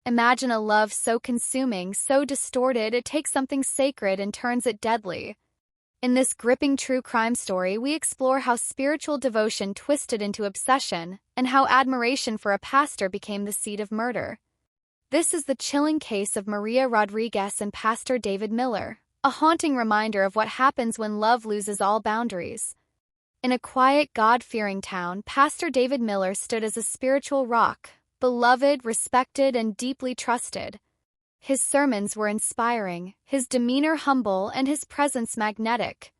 Imagine a love so consuming, so distorted, it takes something sacred and turns it deadly. In this gripping true crime story, we explore how spiritual devotion twisted into obsession and how admiration for a pastor became the seed of murder. This is the chilling case of Maria Rodriguez and Pastor David Miller, a haunting reminder of what happens when love loses all boundaries. In a quiet, God-fearing town, Pastor David Miller stood as a spiritual rock, beloved, respected, and deeply trusted. His sermons were inspiring, his demeanor humble, and his presence magnetic.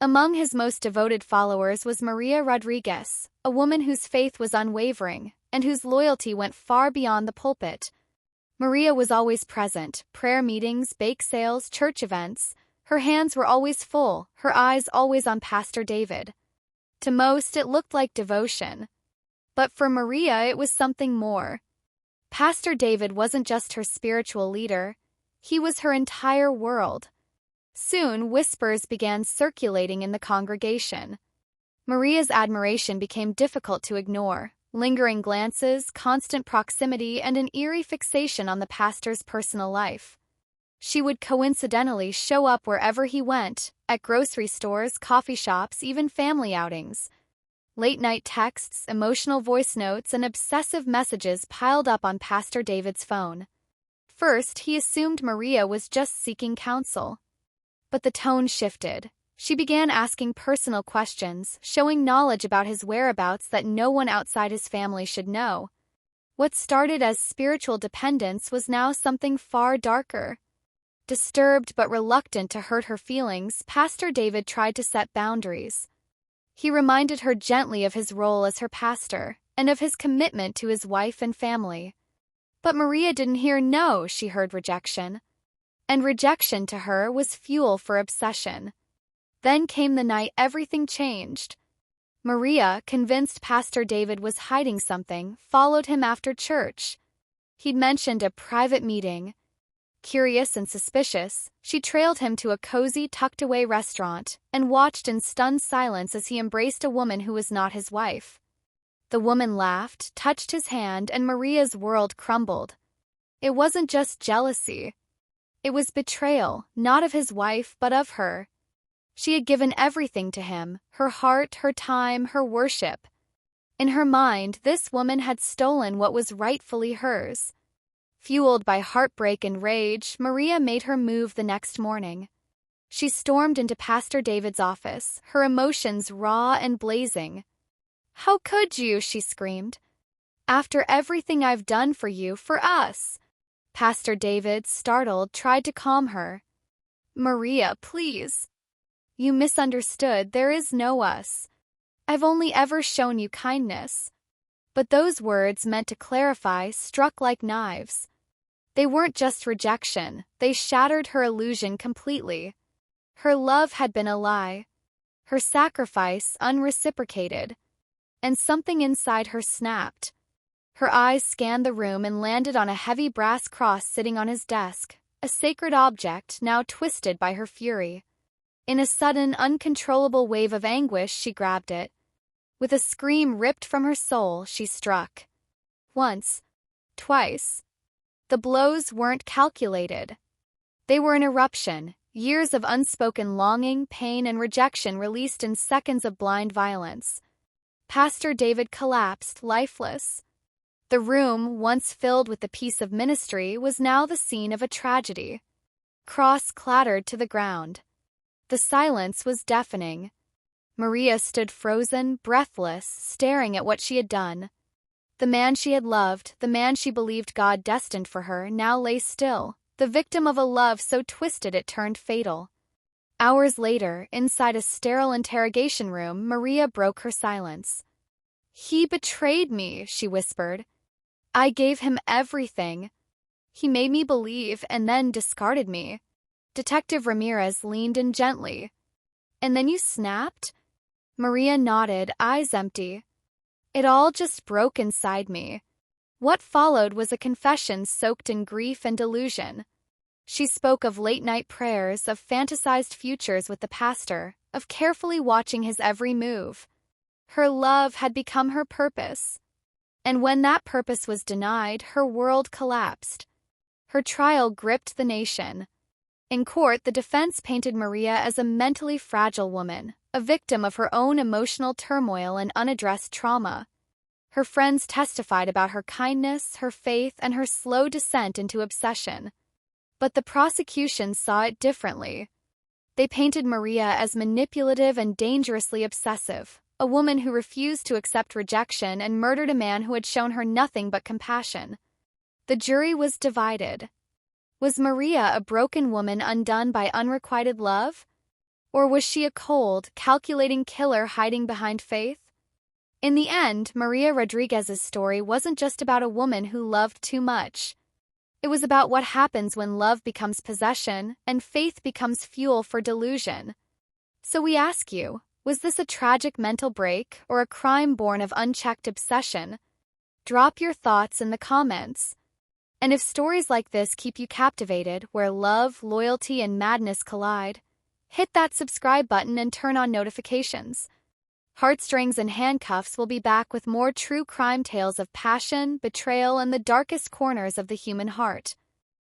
Among his most devoted followers was Maria Rodriguez, a woman whose faith was unwavering and whose loyalty went far beyond the pulpit. Maria was always present: prayer meetings, bake sales, church events. Her hands were always full, her eyes always on Pastor David. To most, it looked like devotion. But for Maria, it was something more. Pastor David wasn't just her spiritual leader, he was her entire world. Soon, whispers began circulating in the congregation. Maria's admiration became difficult to ignore: lingering glances, constant proximity, and an eerie fixation on the pastor's personal life. She would coincidentally show up wherever he went, at grocery stores, coffee shops, even family outings. Late-night texts, emotional voice notes, and obsessive messages piled up on Pastor David's phone. First, he assumed Maria was just seeking counsel. But the tone shifted. She began asking personal questions, showing knowledge about his whereabouts that no one outside his family should know. What started as spiritual dependence was now something far darker. Disturbed but reluctant to hurt her feelings, Pastor David tried to set boundaries. He reminded her gently of his role as her pastor, and of his commitment to his wife and family. But Maria didn't hear no, she heard rejection. And rejection to her was fuel for obsession. Then came the night everything changed. Maria, convinced Pastor David was hiding something, followed him after church. He'd mentioned a private meeting. Curious and suspicious, she trailed him to a cozy, tucked-away restaurant and watched in stunned silence as he embraced a woman who was not his wife. The woman laughed, touched his hand, and Maria's world crumbled. It wasn't just jealousy. It was betrayal, not of his wife, but of her. She had given everything to him: her heart, her time, her worship. In her mind, this woman had stolen what was rightfully hers. Fueled by heartbreak and rage, Maria made her move the next morning. She stormed into Pastor David's office, her emotions raw and blazing. "How could you?" she screamed. "After everything I've done for you, for us." Pastor David, startled, tried to calm her. "Maria, please. You misunderstood. There is no us. I've only ever shown you kindness." But those words, meant to clarify, struck like knives. They weren't just rejection, they shattered her illusion completely. Her love had been a lie, her sacrifice unreciprocated, and something inside her snapped. Her eyes scanned the room and landed on a heavy brass cross sitting on his desk, a sacred object now twisted by her fury. In a sudden, uncontrollable wave of anguish, she grabbed it. With a scream ripped from her soul, she struck. Once, twice. The blows weren't calculated. They were an eruption, years of unspoken longing, pain, and rejection released in seconds of blind violence. Pastor David collapsed, lifeless. The room, once filled with the peace of ministry, was now the scene of a tragedy. Cross clattered to the ground. The silence was deafening. Maria stood frozen, breathless, staring at what she had done. The man she had loved, the man she believed God destined for her, now lay still, the victim of a love so twisted it turned fatal. Hours later, inside a sterile interrogation room, Maria broke her silence. "He betrayed me," she whispered. "I gave him everything. He made me believe and then discarded me." Detective Ramirez leaned in gently. "And then you snapped?" Maria nodded, eyes empty. "It all just broke inside me." What followed was a confession soaked in grief and delusion. She spoke of late-night prayers, of fantasized futures with the pastor, of carefully watching his every move. Her love had become her purpose. And when that purpose was denied, her world collapsed. Her trial gripped the nation. In court, the defense painted Maria as a mentally fragile woman, a victim of her own emotional turmoil and unaddressed trauma. Her friends testified about her kindness, her faith, and her slow descent into obsession. But the prosecution saw it differently. They painted Maria as manipulative and dangerously obsessive, a woman who refused to accept rejection and murdered a man who had shown her nothing but compassion. The jury was divided. Was Maria a broken woman undone by unrequited love? Or was she a cold, calculating killer hiding behind faith? In the end, Maria Rodriguez's story wasn't just about a woman who loved too much. It was about what happens when love becomes possession and faith becomes fuel for delusion. So we ask you, was this a tragic mental break or a crime born of unchecked obsession? Drop your thoughts in the comments. And if stories like this keep you captivated, where love, loyalty, and madness collide, hit that subscribe button and turn on notifications. Heartstrings and Handcuffs will be back with more true crime tales of passion, betrayal, and the darkest corners of the human heart.